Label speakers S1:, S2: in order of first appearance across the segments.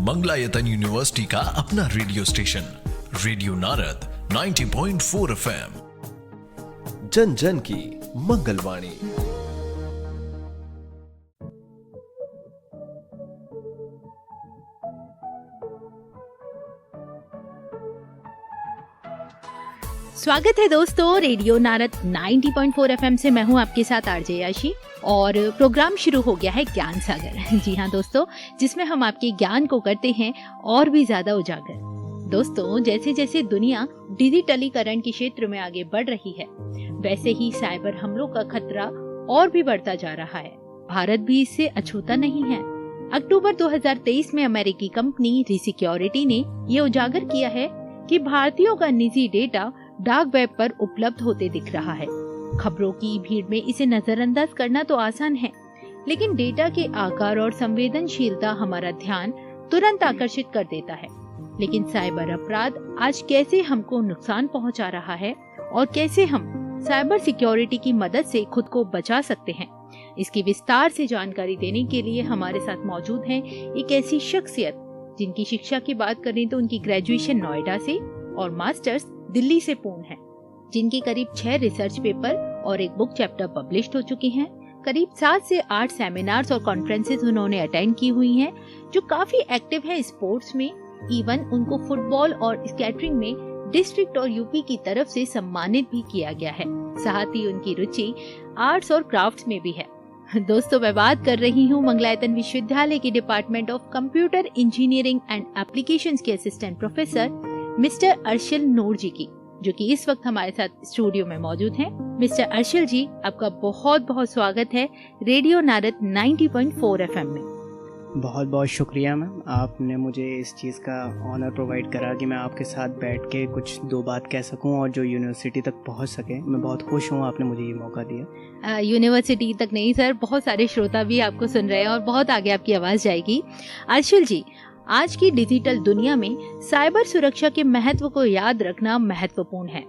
S1: Mangalayatan university का अपना radio station radio Narad 90.4 FM, जन जन की मंगलवाणी।
S2: स्वागत है दोस्तों रेडियो नारद 90.4 FM से। मैं हूं आपके साथ आरजे याशी और प्रोग्राम शुरू हो गया है ज्ञान सागर। जी हाँ दोस्तों, जिसमें हम आपके ज्ञान को करते हैं और भी ज्यादा उजागर। दोस्तों, जैसे जैसे दुनिया डिजिटलीकरण के क्षेत्र में आगे बढ़ रही है, वैसे ही साइबर हमलों का खतरा और भी बढ़ता जा रहा है। भारत भी इससे अछूता नहीं है। अक्टूबर 2023 में अमेरिकी कंपनी रिसिक्योरिटी ने ये उजागर किया है कि भारतीयों का निजी डेटा डार्क वेब पर उपलब्ध होते दिख रहा है। खबरों की भीड़ में इसे नजरअंदाज करना तो आसान है, लेकिन डेटा के आकार और संवेदनशीलता हमारा ध्यान तुरंत आकर्षित कर देता है। लेकिन साइबर अपराध आज कैसे हमको नुकसान पहुंचा रहा है और कैसे हम साइबर सिक्योरिटी की मदद से खुद को बचा सकते हैं, इसकी विस्तार से जानकारी देने के लिए हमारे साथ मौजूद है एक ऐसी शख्सियत जिनकी शिक्षा की बात करें तो उनकी ग्रेजुएशन नोएडा से और मास्टर्स दिल्ली से पूर्ण है, जिनके करीब 6 रिसर्च पेपर और एक बुक चैप्टर पब्लिश्ड हो चुकी हैं। करीब 7 से 8 सेमिनार्स और कॉन्फ्रेंसेस उन्होंने अटेंड की हुई हैं, जो काफी एक्टिव है स्पोर्ट्स में। इवन उनको फुटबॉल और स्केटरिंग में डिस्ट्रिक्ट और यूपी की तरफ से सम्मानित भी किया गया है। साथ ही उनकी रुचि आर्ट्स और क्राफ्ट्स में भी है। दोस्तों, मैं बात कर रही हूँ मंगलायतन विश्वविद्यालय के department of computer engineering and applications के असिस्टेंट प्रोफेसर मिस्टर अर्शिल नूर जी की, जो कि इस वक्त हमारे साथ स्टूडियो में मौजूद हैं। मिस्टर अर्शिल जी, आपका बहुत बहुत स्वागत है रेडियो नारद 90.4 FM में।
S3: बहुत बहुत शुक्रिया मैम, आपने मुझे इस चीज़ का ऑनर प्रोवाइड करा कि मैं आपके साथ बैठ के कुछ दो बात कह सकूं और जो यूनिवर्सिटी तक पहुंच सके। मैं बहुत खुश हूं आपने मुझे ये मौका दिया।
S2: यूनिवर्सिटी तक नहीं सर, बहुत सारे श्रोता भी आपको सुन रहे हैं और बहुत आगे आपकी आवाज़ जाएगी। अर्शिल जी, आज की डिजिटल दुनिया में साइबर सुरक्षा के महत्व को याद रखना महत्वपूर्ण है।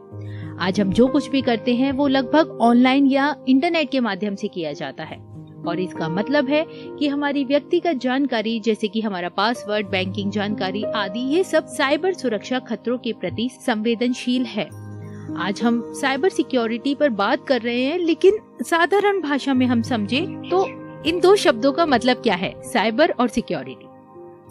S2: आज हम जो कुछ भी करते हैं वो लगभग ऑनलाइन या इंटरनेट के माध्यम से किया जाता है, और इसका मतलब है कि हमारी व्यक्तिगत जानकारी जैसे कि हमारा पासवर्ड, बैंकिंग जानकारी आदि, ये सब साइबर सुरक्षा खतरों के प्रति संवेदनशील है। आज हम साइबर सिक्योरिटी पर बात कर रहे हैं, लेकिन साधारण भाषा में हम समझे तो इन दो शब्दों का मतलब क्या है, साइबर और सिक्योरिटी?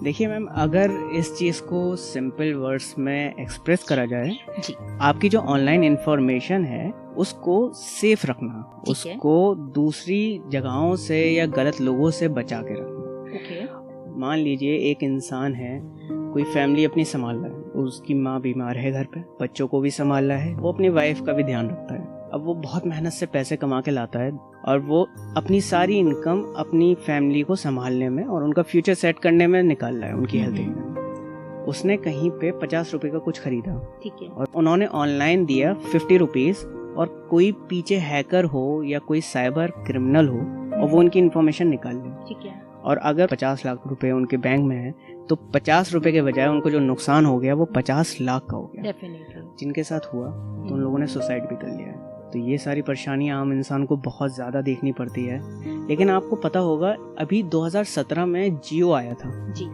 S3: देखिए मैम, अगर इस चीज़ को सिंपल वर्ड्स में एक्सप्रेस करा जाए जी, आपकी जो ऑनलाइन इंफॉर्मेशन है उसको सेफ रखना, उसको दूसरी जगहों से या गलत लोगों से बचा के रखना। मान लीजिए एक इंसान है, कोई फैमिली अपनी संभाल रहा है, उसकी माँ बीमार है घर पे, बच्चों को भी संभाल रहा है, वो अपनी वाइफ का भी ध्यान रखता है। अब वो बहुत मेहनत से पैसे कमा के लाता है और वो अपनी सारी इनकम अपनी फैमिली को संभालने में और उनका फ्यूचर सेट करने में निकाल रहा है, उनकी हेल्थ में। उसने कहीं पे 50 रुपए का कुछ खरीदा, ठीक है, और उन्होंने ऑनलाइन दिया 50 रुपीज, और कोई पीछे हैकर हो या कोई साइबर क्रिमिनल हो और वो उनकी इन्फॉर्मेशन निकाल ले, ठीक है, और अगर 50 लाख रुपए उनके बैंक में है तो 50 रुपए के बजाय उनको जो नुकसान हो गया वो 50 लाख का हो गया। जिनके साथ हुआ तो उन लोगों ने सुसाइड भी कर लिया है। तो ये सारी परेशानियां आम इंसान को बहुत ज़्यादा देखनी पड़ती है। लेकिन आपको पता होगा अभी 2017 में जियो आया था जी।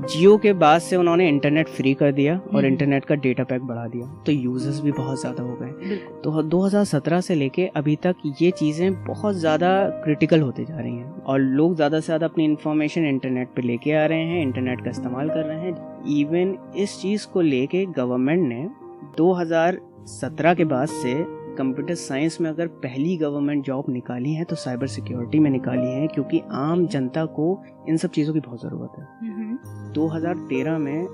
S3: जियो के बाद से उन्होंने इंटरनेट फ्री कर दिया और इंटरनेट का डेटा पैक बढ़ा दिया, तो यूजर्स भी बहुत ज़्यादा हो गए। तो 2017 से लेके अभी तक ये चीज़ें बहुत ज़्यादा क्रिटिकल होते जा रही हैं और लोग ज़्यादा से ज़्यादा अपनी इन्फॉर्मेशन इंटरनेट पे लेके आ रहे हैं, इंटरनेट का इस्तेमाल कर रहे हैं। इवन इस चीज़ को लेके गवर्नमेंट ने 2017 के बाद से कंप्यूटर साइंस में अगर पहली गवर्नमेंट जॉब निकाली है तो साइबर सिक्योरिटी में निकाली है, क्योंकि आम जनता को इन सब चीज़ों की बहुत ज़रूरत है। 2013 में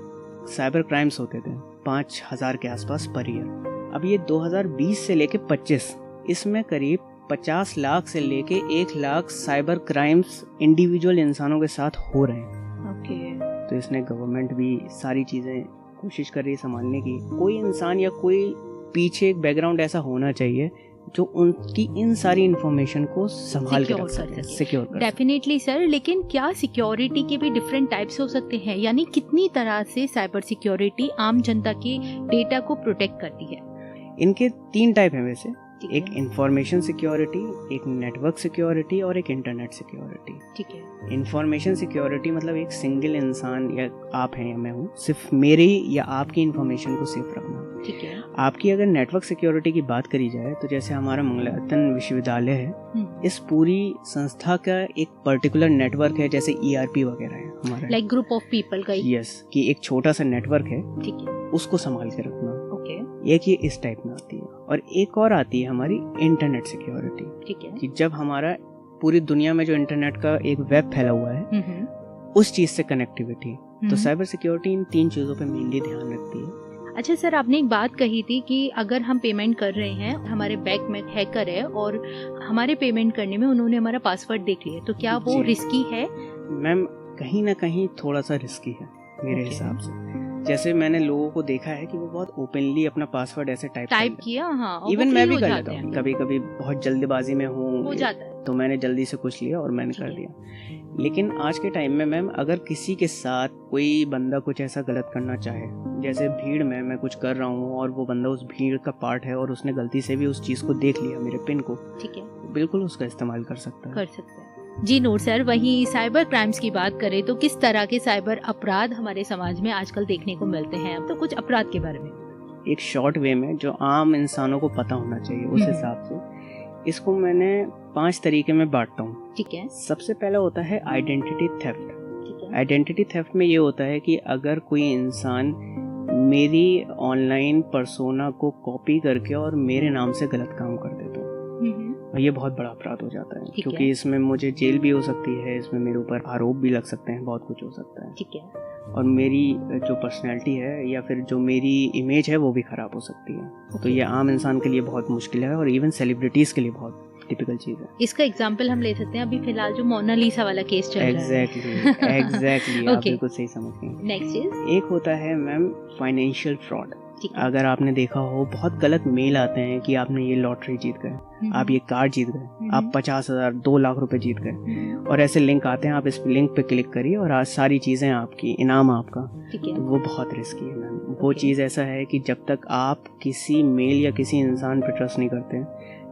S3: साइबर क्राइम्स होते थे 5000 के आसपास पर ईयर। अब ये 2020 से लेके 25, इसमें करीब 50 लाख से लेके 1 लाख साइबर क्राइम्स इंडिविजुअल इंसानों के साथ हो रहे हैं। तो इसने गवर्नमेंट भी सारी चीज़ें कोशिश कर रही है संभालने की। कोई इंसान या कोई पीछे एक बैकग्राउंड ऐसा होना चाहिए जो उनकी इन सारी इन्फॉर्मेशन को संभाल के रख सके, सिक्योर कर।
S2: डेफिनेटली सर, लेकिन क्या सिक्योरिटी के भी डिफरेंट टाइप्स हो सकते हैं? यानी कितनी तरह से साइबर सिक्योरिटी आम जनता के डेटा को प्रोटेक्ट करती है?
S3: इनके 3 टाइप हैं वैसे। एक इंफॉर्मेशन सिक्योरिटी, एक नेटवर्क सिक्योरिटी और एक इंटरनेट सिक्योरिटी।
S2: ठीक है।
S3: इंफॉर्मेशन सिक्योरिटी मतलब एक सिंगल इंसान या आप हैं या मैं हूँ, सिर्फ मेरी या आपकी इंफॉर्मेशन को सेफ रखना।
S2: ठीक है।
S3: आपकी अगर नेटवर्क सिक्योरिटी की बात करी जाए तो जैसे हमारा मंगलायतन विश्वविद्यालय है, इस पूरी संस्था का एक पर्टिकुलर नेटवर्क है, जैसे ERP वगैरह है हमारा,
S2: लाइक ग्रुप ऑफ पीपल का।
S3: यस, कि एक छोटा सा नेटवर्क है,
S2: ठीक है,
S3: उसको संभाल के रखना।
S2: ओके।
S3: एक ये इस टाइप में आती है, और एक और आती है हमारी इंटरनेट सिक्योरिटी।
S2: ठीक है।
S3: कि जब हमारा पूरी दुनिया में जो इंटरनेट का एक वेब फैला हुआ है, उस चीज से कनेक्टिविटी, तो साइबर सिक्योरिटी इन 3 चीजों पे मेनली ध्यान रखती है।
S2: अच्छा सर, आपने एक बात कही थी कि अगर हम पेमेंट कर रहे हैं, हमारे बैंक में हैकर है और हमारे पेमेंट करने में उन्होंने हमारा पासवर्ड देख लिया, तो क्या वो रिस्की है?
S3: मैम, कहीं ना कहीं थोड़ा सा रिस्की है मेरे हिसाब से। जैसे मैंने लोगों को देखा है कि वो बहुत ओपनली अपना पासवर्ड ऐसे टाइप
S2: किया। हाँ,
S3: इवन मैं भी कर लेता हूँ, कभी कभी बहुत जल्दबाजी में हूँ तो मैंने जल्दी से कुछ लिया और मैंने कर दिया। लेकिन आज के टाइम में मैम, अगर किसी के साथ कोई बंदा कुछ ऐसा गलत करना चाहे, जैसे भीड़ में मैं कुछ कर रहा हूँ और वो बंदा उस भीड़ का पार्ट है और उसने गलती से भी उस चीज को देख लिया, मेरे पिन को,
S2: ठीक है,
S3: बिल्कुल उसका इस्तेमाल कर सकता है।
S2: जी नूर सर, वहीं साइबर क्राइम्स की बात करें तो किस तरह के साइबर अपराध हमारे समाज में आजकल देखने को मिलते हैं? अब तो कुछ अपराध के बारे में
S3: एक शॉर्ट वे में जो आम इंसानों को पता होना चाहिए उस हिसाब से इसको मैंने 5 तरीके में बांटता हूँ।
S2: ठीक है।
S3: सबसे पहला होता है आइडेंटिटी थेफ्ट। आइडेंटिटी थेफ्ट में ये होता है कि अगर कोई इंसान मेरी ऑनलाइन पर्सोना को कॉपी करके और मेरे नाम से गलत काम कर दे, तो ये बहुत बड़ा अपराध हो जाता है, क्योंकि इसमें मुझे जेल भी हो सकती है, इसमें मेरे ऊपर आरोप भी लग सकते हैं, बहुत कुछ हो सकता है।
S2: ठीक है।
S3: और मेरी जो पर्सनैलिटी है या फिर जो मेरी इमेज है वो भी खराब हो सकती है। तो ये आम इंसान के लिए बहुत मुश्किल है और इवन सेलिब्रिटीज के लिए बहुत टिपिकल चीज है।
S2: इसका एग्जांपल हम ले सकते हैं अभी फिलहाल जो मोनालिसा वाला केस चल रहा है।
S3: एग्जैक्टली आप बिल्कुल सही समझ गए।
S2: नेक्स्ट चीज
S3: एक होता है मैम फाइनेंशियल फ्रॉड। अगर आपने देखा हो, बहुत गलत मेल आते हैं कि आपने ये लॉटरी जीत गए, आप ये कार जीत गए, आप 50,000 2 लाख रुपए जीत गए, और ऐसे लिंक आते हैं, आप इस लिंक पे क्लिक करिए और आज सारी चीजें आपकी, इनाम आपका। तो वो बहुत रिस्की है मैम। वो चीज ऐसा है कि जब तक आप किसी मेल या किसी इंसान पे ट्रस्ट नहीं करते,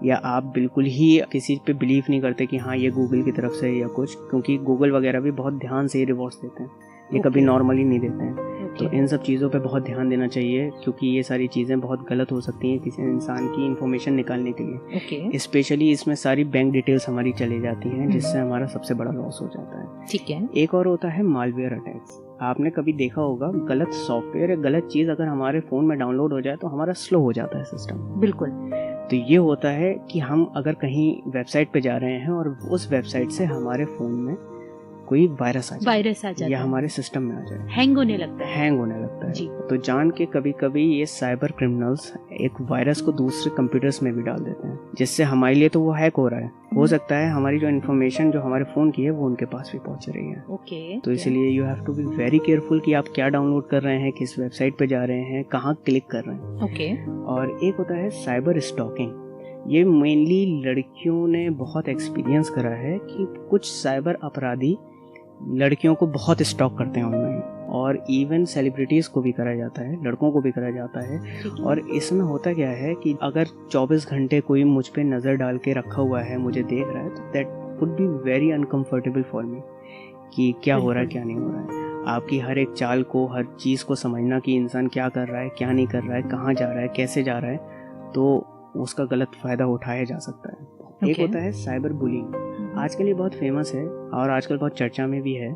S3: या आप बिल्कुल ही किसी पे बिलीव नहीं करते कि हाँ ये गूगल की तरफ से या कुछ, क्योंकि गूगल वगैरह भी बहुत ध्यान से रिवॉर्ड्स देते हैं, ये कभी नॉर्मली नहीं देते हैं। तो इन सब चीज़ों पे बहुत ध्यान देना चाहिए, क्योंकि ये सारी चीज़ें बहुत गलत हो सकती हैं किसी इंसान की इन्फॉर्मेशन निकालने के लिए। स्पेशली इसमें सारी बैंक डिटेल्स हमारी चली जाती हैं, जिससे हमारा सबसे बड़ा लॉस हो जाता है।
S2: ठीक है।
S3: एक और होता है मालवेयर अटैक्स। आपने कभी देखा होगा, गलत सॉफ्टवेयर या गलत चीज़ अगर हमारे फ़ोन में डाउनलोड हो जाए तो हमारा स्लो हो जाता है सिस्टम।
S2: बिल्कुल।
S3: तो ये होता है कि हम अगर कहीं वेबसाइट पे जा रहे हैं और उस वेबसाइट से हमारे फ़ोन में कोई वायरस आ जाए या हमारे सिस्टम में आ जाए, हैंग होने लगता है जी। तो जान के कभी कभी ये साइबर क्रिमिनल्स एक वायरस को दूसरे कंप्यूटर्स में भी डाल देते हैं, जिससे हमारे लिए तो वो हैक हो रहा है, हो सकता है हमारी जो इन्फॉर्मेशन जो हमारे फोन की है वो उनके पास भी पहुंच रही है। तो इसलिए you have to be very careful कि आप क्या डाउनलोड कर रहे हैं, किस वेबसाइट पे जा रहे हैं, कहाँ क्लिक कर रहे हैं। और एक होता है साइबर स्टॉकिंग। ये मेनली लड़कियों ने बहुत एक्सपीरियंस करा है कि कुछ साइबर अपराधी लड़कियों को बहुत स्टॉक करते हैं ऑनलाइन, और इवन सेलिब्रिटीज को भी करा जाता है, लड़कों को भी करा जाता है। और इसमें होता क्या है कि अगर 24 घंटे कोई मुझ पे नज़र डाल के रखा हुआ है, मुझे देख रहा है, तो that would be very uncomfortable for me कि क्या हो रहा है क्या नहीं हो रहा है। आपकी हर एक चाल को, हर चीज़ को समझना कि इंसान क्या कर रहा है क्या नहीं कर रहा है, कहाँ जा रहा है कैसे जा रहा है, तो उसका गलत फ़ायदा उठाया जा सकता है। एक होता है साइबर बुलिंग। आजकल ये बहुत फेमस है और आजकल बहुत चर्चा में भी है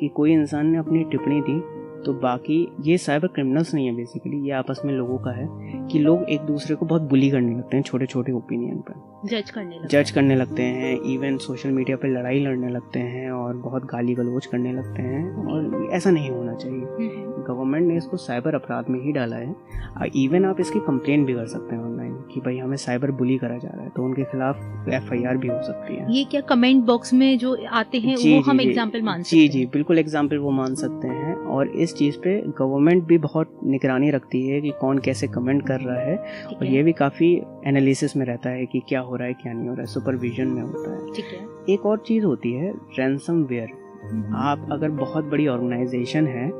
S3: कि कोई इंसान ने अपनी टिप्पणी दी तो बाकी, ये साइबर क्रिमिनल्स नहीं है बेसिकली, ये आपस में लोगों का है कि लोग एक दूसरे को बहुत बुली करने लगते हैं, छोटे छोटे ओपिनियन पर जज करने लगते हैं, इवन सोशल मीडिया पे लड़ाई लड़ने लगते हैं और बहुत गाली गलौज करने लगते हैं, और ऐसा नहीं होना चाहिए। गवर्नमेंट ने इसको साइबर अपराध में ही डाला है। इवन आप इसकी कंप्लेन भी कर सकते हैं ऑनलाइन कि भाई हमें साइबर बुली करा जा रहा है, तो उनके खिलाफ FIR भी हो सकती है।
S2: ये क्या कमेंट बॉक्स में जो आते हैं वो हम एग्जांपल मान सकते हैं?
S3: जी बिल्कुल एग्जांपल वो मान सकते हैं, और इस चीज़ पे गवर्नमेंट भी बहुत निगरानी रखती है कि कौन कैसे कमेंट कर रहा है, और ये भी काफ़ी एनालिसिस में रहता है कि क्या हो रहा है क्या नहीं हो रहा है, सुपरविजन में होता है।
S2: ठीक है।
S3: एक और चीज़ होती है रैंसमवेयर। आप अगर बहुत बड़ी ऑर्गेनाइजेशन है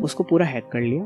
S3: उसको पूरा हैक कर लिया,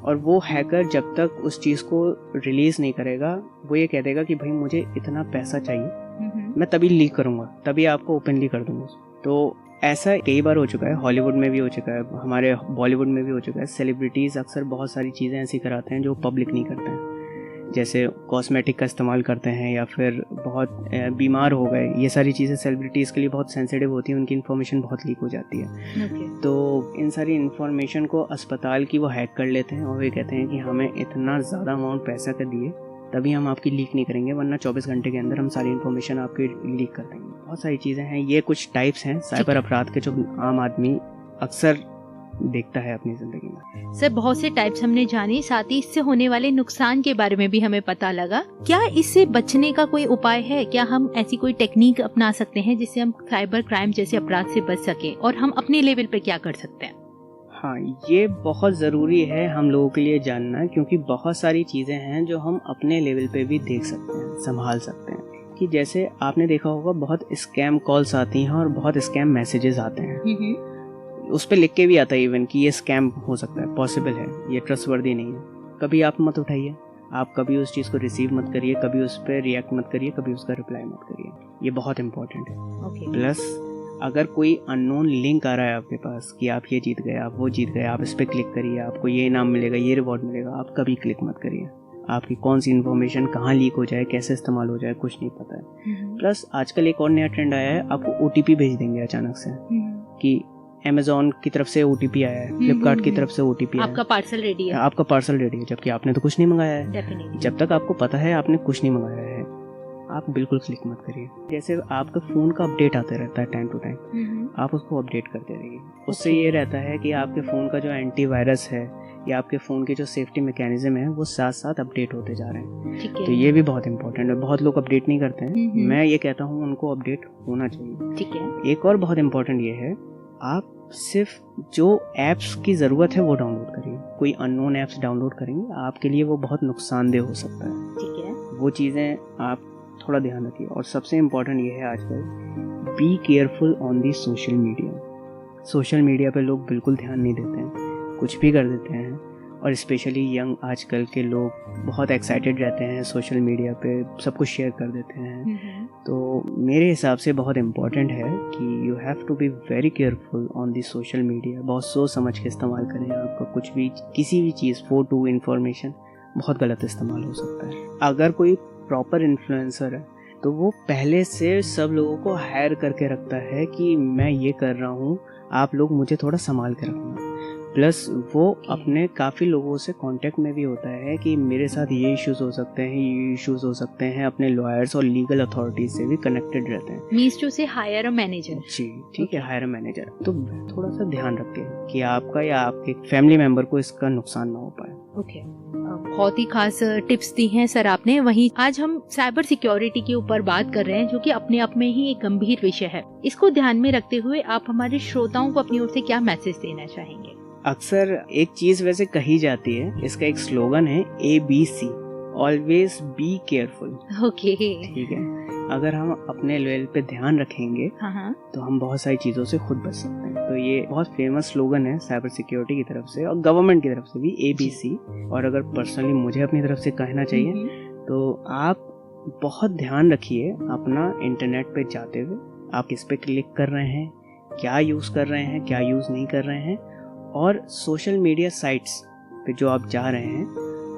S3: और वो हैकर जब तक उस चीज़ को रिलीज नहीं करेगा, वो ये कह देगा कि भाई मुझे इतना पैसा चाहिए, मैं तभी लीक करूंगा, तभी आपको ओपनली कर दूंगा। तो ऐसा कई बार हो चुका है, हॉलीवुड में भी हो चुका है, हमारे बॉलीवुड में भी हो चुका है। सेलिब्रिटीज़ अक्सर बहुत सारी चीज़ें ऐसी कराते हैं जो पब्लिक नहीं करते हैं, जैसे कॉस्मेटिक का इस्तेमाल करते हैं या फिर बहुत बीमार हो गए। ये सारी चीज़ें सेलिब्रिटीज़ के लिए बहुत सेंसिटिव होती है, उनकी इन्फॉर्मेशन बहुत लीक हो जाती है। तो इन सारी इन्फॉर्मेशन को अस्पताल की वो हैक कर लेते हैं और वे कहते हैं कि हमें इतना ज़्यादा अमाउंट पैसा का दिए तभी हम आपकी लीक नहीं करेंगे, वरना 24 घंटे के अंदर हम सारी इन्फॉर्मेशन आपकी लीक कर देंगे। बहुत सारी चीज़ें हैं, ये कुछ टाइप्स हैं साइबर अपराध के जो आम आदमी अक्सर देखता है अपनी जिंदगी में।
S2: सर, बहुत से टाइप्स हमने जाने, साथ ही इससे होने वाले नुकसान के बारे में भी हमें पता लगा। क्या इससे बचने का कोई उपाय है? क्या हम ऐसी कोई टेक्निक अपना सकते हैं जिससे हम साइबर क्राइम जैसे अपराध से बच सके, और हम अपने लेवल पे क्या कर सकते हैं?
S3: हाँ, ये बहुत ज़रूरी है हम लोगों के लिए जानना, क्योंकि बहुत सारी चीज़ें हैं जो हम अपने लेवल पे भी देख सकते हैं, संभाल सकते हैं। कि जैसे आपने देखा होगा बहुत स्कैम कॉल्स आती हैं और बहुत स्कैम मैसेजेस आते हैं, उस पर लिख के भी आता है इवन कि ये स्कैम हो सकता है, पॉसिबल है, ये ट्रस्टवर्दी नहीं है। कभी आप मत उठाइए, आप कभी उस चीज़ को रिसीव मत करिए, कभी उस पर रिएक्ट मत करिए, कभी उसका रिप्लाई मत करिए। ये बहुत इंपॉर्टेंट है। प्लस अगर कोई अननोन लिंक आ रहा है आपके पास कि आप ये जीत गए, आप वो जीत गए, आप इस पर क्लिक करिए, आपको ये इनाम मिलेगा, ये रिवॉर्ड मिलेगा, आप कभी क्लिक मत करिए। आपकी कौन सी इन्फॉर्मेशन कहाँ लीक हो जाए, कैसे इस्तेमाल हो जाए, कुछ नहीं पता है। प्लस आजकल एक और नया ट्रेंड आया है, आपको OTP भेज देंगे अचानक से कि अमेज़ॉन की तरफ से OTP आया है, फ्लिपकार्ट की तरफ से OTP आया है,
S2: आपका पार्सल रेडी है,
S3: आपका पार्सल रेडी है, जबकि आपने तो कुछ नहीं मंगाया है। जब तक आपको पता है आपने कुछ नहीं मंगाया है, आप बिल्कुल क्लिक मत करिए। जैसे आपका फ़ोन का अपडेट आते रहता है टाइम टू टाइम, आप उसको अपडेट करते रहिए। उससे ये रहता है कि आपके फ़ोन का जो एंटीवायरस है या आपके फ़ोन के जो सेफ्टी मैकेनिज्म है वो साथ साथ अपडेट होते जा रहे हैं। तो ये भी बहुत इंपॉर्टेंट है। बहुत लोग अपडेट नहीं करते हैं, मैं ये कहता हूँ उनको अपडेट होना चाहिए।
S2: ठीक है।
S3: एक और बहुत इंपॉर्टेंट ये है, आप सिर्फ जो ऐप्स की ज़रूरत है वो डाउनलोड करिए। कोई अननोन ऐप्स डाउनलोड करेंगे आपके लिए वो बहुत नुकसानदेह हो सकता है।
S2: ठीक है।
S3: वो चीज़ें आप थोड़ा ध्यान रखिए। और सबसे इम्पोर्टेंट ये है आजकल, be careful on the social media. Social media पे लोग बिल्कुल ध्यान नहीं देते हैं, कुछ भी कर देते हैं। और स्पेशली यंग आजकल के लोग बहुत एक्साइटेड रहते हैं, सोशल मीडिया पे सब कुछ शेयर कर देते हैं। तो मेरे हिसाब से बहुत इम्पॉर्टेंट है कि you have to be very careful on the social media. बहुत सोच समझ के इस्तेमाल करें। आपका कुछ भी, किसी भी चीज़, फोटो, इन्फॉर्मेशन बहुत गलत इस्तेमाल हो सकता है। अगर कोई प्रॉपर इन्फ्लुएंसर है तो वो पहले से सब लोगों को हायर करके रखता है कि मैं ये कर रहा हूँ, आप लोग मुझे थोड़ा संभाल के रखना। प्लस वो अपने काफ़ी लोगों से कांटेक्ट में भी होता है कि मेरे साथ ये इश्यूज़ हो सकते हैं, ये इश्यूज़ हो सकते हैं। अपने लॉयर्स और लीगल अथॉरिटीज से भी कनेक्टेड रहते हैं।
S2: मीन्स टू से हायर अ मैनेजर।
S3: जी ठीक है, हायर अ मैनेजर। तो थोड़ा सा ध्यान रखें कि आपका या आपके फैमिली मेम्बर को इसका नुकसान ना हो पाए।
S2: ओके, बहुत ही खास टिप्स दी हैं सर आपने। वहीं आज हम साइबर सिक्योरिटी के ऊपर बात कर रहे हैं, जो कि अपने आप में ही एक गंभीर विषय है। इसको ध्यान में रखते हुए आप हमारे श्रोताओं को अपनी ओर से क्या मैसेज देना चाहेंगे?
S3: अक्सर एक चीज वैसे कही जाती है, इसका एक स्लोगन है ABC, always be careful.
S2: Okay,
S3: ठीक है। अगर हम अपने लेवल पे ध्यान रखेंगे तो हम बहुत सारी चीजों से खुद बच सकते हैं। तो ये बहुत फेमस स्लोगन है साइबर सिक्योरिटी की तरफ से और गवर्नमेंट की तरफ से भी, ABC। और अगर पर्सनली मुझे अपनी तरफ से कहना चाहिए तो आप बहुत ध्यान रखिए अपना इंटरनेट पे जाते हुए, आप किस पे क्लिक कर रहे हैं, क्या यूज कर रहे हैं, क्या यूज नहीं कर रहे हैं। और सोशल मीडिया साइट्स पे जो आप जा रहे हैं,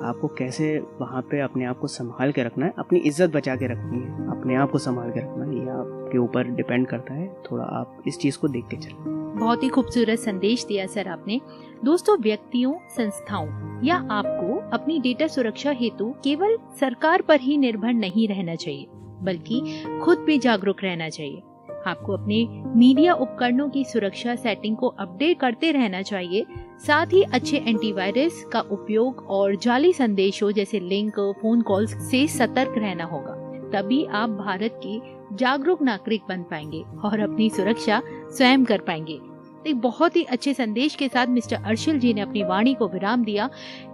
S3: आपको कैसे वहाँ पे अपने आप को संभाल के रखना है, अपनी इज्जत बचा के रखनी है, अपने आप को संभाल के रखना है। ये आपके ऊपर डिपेंड करता है। थोड़ा आप इस चीज़ को देख के चलें।
S2: बहुत ही खूबसूरत संदेश दिया सर आपने। दोस्तों, व्यक्तियों, संस्थाओं या आपको अपनी डेटा सुरक्षा हेतु केवल सरकार पर ही निर्भर नहीं रहना चाहिए, बल्कि खुद भी जागरूक रहना चाहिए। आपको अपने मीडिया उपकरणों की सुरक्षा सेटिंग को अपडेट करते रहना चाहिए। साथ ही अच्छे एंटीवायरस का उपयोग और जाली संदेशों जैसे लिंक, फोन कॉल्स से सतर्क रहना होगा। तभी आप भारत के जागरूक नागरिक बन पाएंगे और अपनी सुरक्षा स्वयं कर पाएंगे। एक बहुत ही अच्छे संदेश के साथ मिस्टर अर्शिल जी ने अपनी वाणी को विराम दिया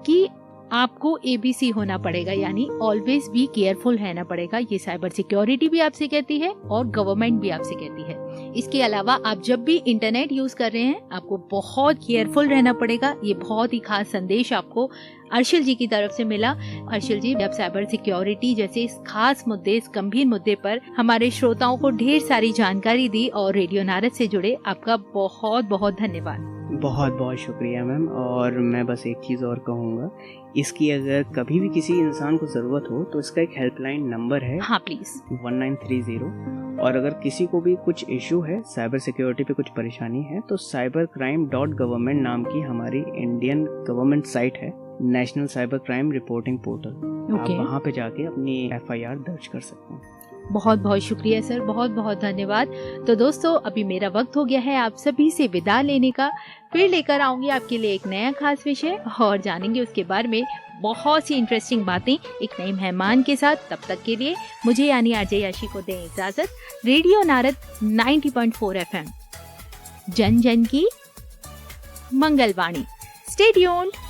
S2: कि आपको ABC होना पड़ेगा, यानी ऑलवेज बी केयरफुल रहना पड़ेगा। ये साइबर सिक्योरिटी भी आपसे कहती है और गवर्नमेंट भी आपसे कहती है। इसके अलावा आप जब भी इंटरनेट यूज कर रहे हैं आपको बहुत केयरफुल रहना पड़ेगा। ये बहुत ही खास संदेश आपको अर्शिल जी की तरफ से मिला। अर्शिल जी, अब साइबर सिक्योरिटी जैसे इस खास मुद्दे, इस गंभीर मुद्दे पर हमारे श्रोताओं को ढेर सारी जानकारी दी और रेडियो नारद से जुड़े, आपका बहुत बहुत धन्यवाद।
S3: बहुत बहुत शुक्रिया मैम। और मैं बस एक चीज़ और कहूँगा, इसकी अगर कभी भी किसी इंसान को ज़रूरत हो तो इसका एक हेल्पलाइन नंबर है।
S2: हाँ प्लीज़।
S3: 1930। और अगर किसी को भी कुछ इशू है, साइबर सिक्योरिटी पे कुछ परेशानी है, तो cybercrime.government नाम की हमारी इंडियन गवर्नमेंट साइट है, national cyber crime reporting portal. आप वहाँ पे जाके अपनी FIR दर्ज कर सकते हैं।
S2: बहुत बहुत शुक्रिया सर, बहुत बहुत धन्यवाद। तो दोस्तों, अभी मेरा वक्त हो गया है आप सभी से विदा लेने का। फिर लेकर आऊंगी आपके लिए एक नया खास विषय और जानेंगे उसके बारे में बहुत सी इंटरेस्टिंग बातें एक नए मेहमान के साथ। तब तक के लिए मुझे यानी आरजे याशी को दें इजाजत। रेडियो नारद 90.4 FM, जन जन की मंगलवाणी। Stay tuned.